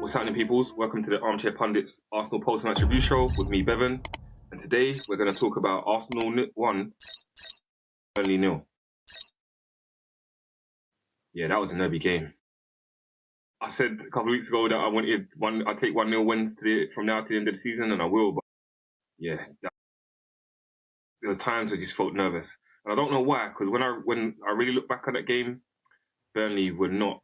What's happening, peoples? Welcome to the Armchair Pundits Arsenal post-match review show with me, Bevan. And today we're going to talk about Arsenal 1, Burnley 0. Yeah, that was a nervy game. I said a couple of weeks ago that I'd take 1-0 wins from now to the end of the season, and I will. But yeah, there was times I just felt nervous, and I don't know why. Because when I really look back at that game, Burnley were not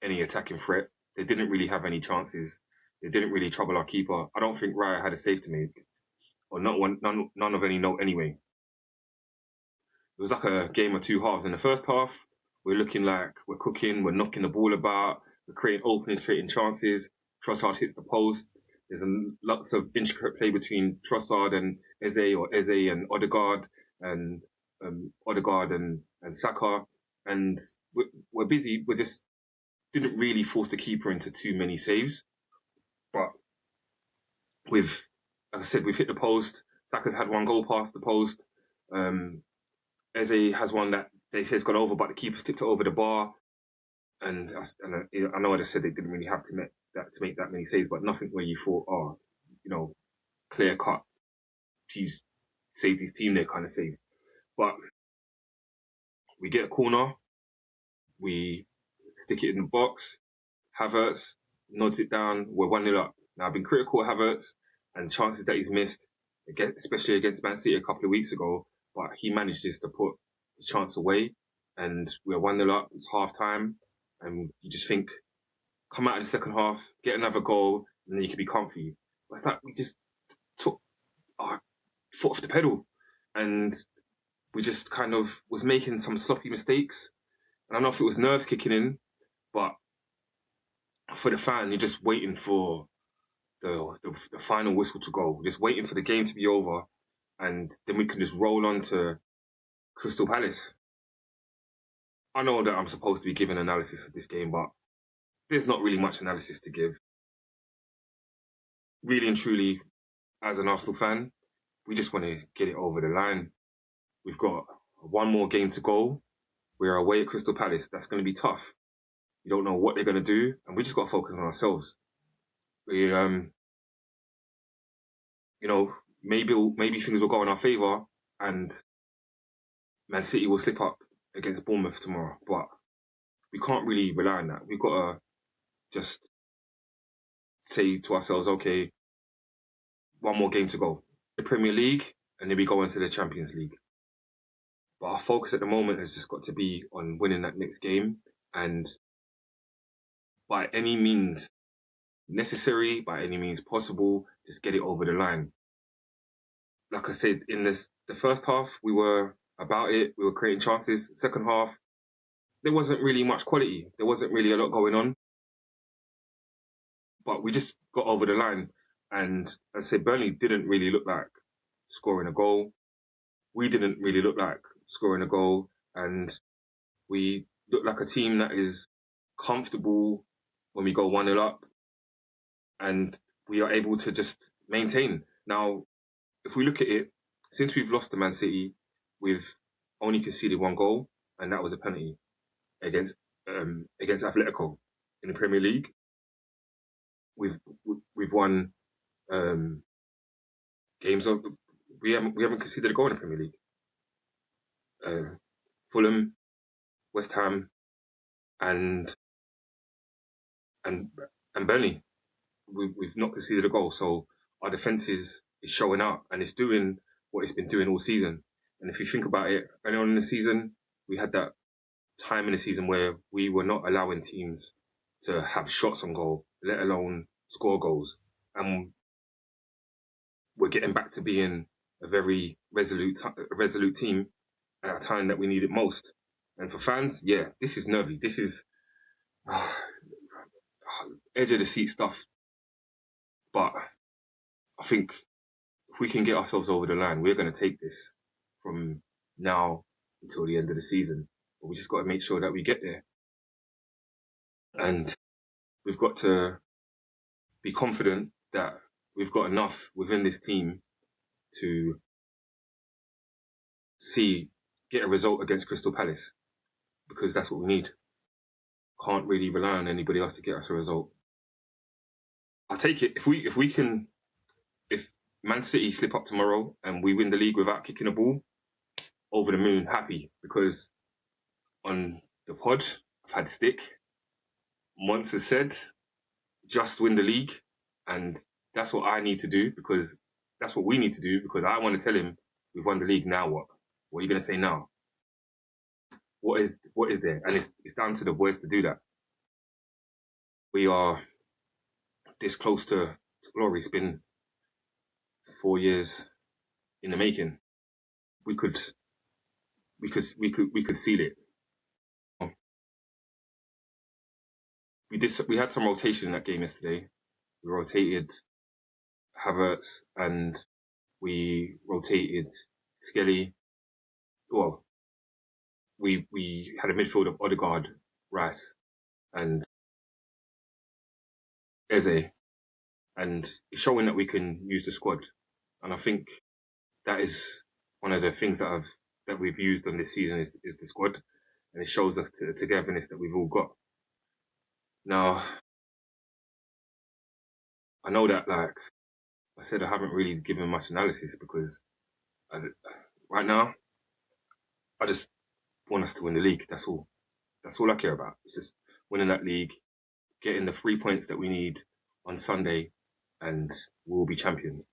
any attacking threat. They didn't really have any chances. They didn't really trouble our keeper. I don't think Raya had a save to make, or none of any note anyway. It was like a game of two halves. In the first half, we're looking like we're cooking, we're knocking the ball about, we're creating openings, creating chances. Trossard hits the post. There's lots of intricate play between Trossard and Eze, or Eze and Odegaard, and Odegaard and Saka. And we're busy. We just didn't really force the keeper into too many saves. But as I said, we've hit the post. Saka's had one goal past the post. Eze has one that they say has gone over, but the keeper's tipped it over the bar. And I know I just said they didn't really have to make that many saves, but nothing where you thought, clear cut, he's saved his team there kind of save. But we get a corner, we stick it in the box, Havertz nods it down, we're 1-0 up. Now, I've been critical of Havertz and chances that he's missed, especially against Man City a couple of weeks ago, but he manages to put his chance away, and we're 1-0 up, it's half-time, and you just think, come out in the second half, get another goal, and then you can be comfy. But it's like we just took our foot off the pedal, and we just kind of was making some sloppy mistakes. And I don't know if it was nerves kicking in, but for the fan, you're just waiting for the final whistle to go, just waiting for the game to be over, and then we can just roll on to Crystal Palace. I know that I'm supposed to be giving analysis of this game, but there's not really much analysis to give. Really and truly, as an Arsenal fan, we just want to get it over the line. We've got one more game to go. We're away at Crystal Palace. That's going to be tough. You don't know what they're going to do, and we just got to focus on ourselves. We, maybe things will go in our favour, and Man City will slip up against Bournemouth tomorrow. But we can't really rely on that. We've got to just say to ourselves, okay, one more game to go. The Premier League, and then we go into the Champions League. But our focus at the moment has just got to be on winning that next game, and by any means necessary, by any means possible, just get it over the line. Like I said, in the first half, we were about it. We were creating chances. Second half, there wasn't really much quality. There wasn't really a lot going on. But we just got over the line. And as I said, Burnley didn't really look like scoring a goal. We didn't really look like scoring a goal. And we look like a team that is comfortable when we go 1-0 up. And we are able to just maintain. Now, if we look at it, since we've lost to Man City, we've only conceded one goal, and that was a penalty against Atletico in the Premier League. We've won games of we haven't conceded a goal in the Premier League. Fulham, West Ham, and Burnley, we've not conceded a goal. So our defence is showing up, and it's doing what it's been doing all season. And if you think about it, early on in the season, we had that time in the season where we were not allowing teams to have shots on goal, let alone score goals. And we're getting back to being a very resolute team at a time that we need it most. And for fans, yeah, this is nervy. This is edge of the seat stuff. But I think if we can get ourselves over the line, we're going to take this from now until the end of the season. But we just got to make sure that we get there. And we've got to be confident that we've got enough within this team to get a result against Crystal Palace, because that's what we need. Can't really rely on anybody else to get us a result. I'll take it. If Man City slip up tomorrow and we win the league without kicking a ball, over the moon, happy, because on the pod, I've had stick. Monts has said, just win the league. And that's what I need to do, because that's what we need to do, because I want to tell him, we've won the league, now what? What are you going to say now? What is there? And it's down to the boys to do that. We are this close to glory. It's been 4 years in the making. We could seal it. We had some rotation in that game yesterday. We rotated Havertz and we rotated Skelly. Well, we had a midfield of Odegaard, Rice, and Eze, and it's showing that we can use the squad. And I think that is one of the things that we've used on this season is the squad, and it shows us the togetherness that we've all got. Now, I know that, like I said, I haven't really given much analysis because right now, I just want us to win the league. That's all. That's all I care about. It's just winning that league, getting the 3 points that we need on Sunday, and we'll be champions.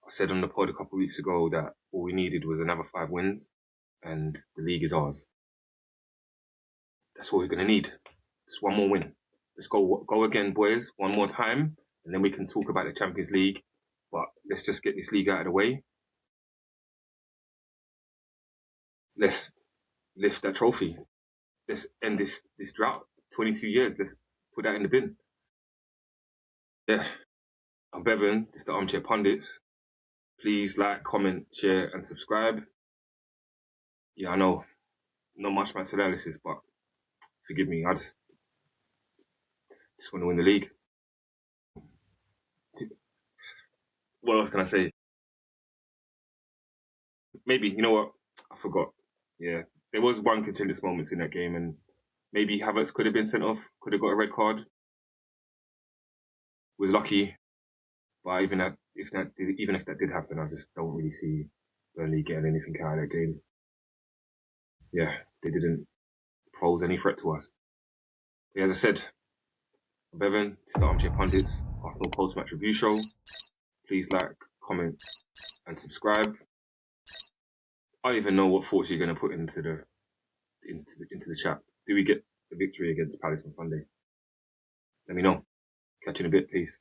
I said on the pod a couple of weeks ago that all we needed was another 5 wins, and the league is ours. That's all we're going to need. Just one more win. Let's go again, boys, one more time, and then we can talk about the Champions League. But let's just get this league out of the way. Let's lift that trophy. Let's end this drought. 22 years. Let's put that in the bin. Yeah. I'm Bevan. This is the Armchair Pundits. Please like, comment, share, and subscribe. Yeah, I know. Not much match analysis, but forgive me. I just want to win the league. What else can I say? Maybe, you know what? I forgot. Yeah. There was one contentious moments in that game, and maybe Havertz could have been sent off, could have got a red card. Was lucky. But even if that did happen, I just don't really see Burnley getting anything out of that game. Yeah, they didn't pose any threat to us. But as I said, Bevan, this is the Armchair Pundits, Arsenal post-match review show. Please like, comment, and subscribe. I don't even know what thoughts you're going to put into the chat. Do we get the victory against Palace on Sunday? Let me know. Catch you in a bit, please.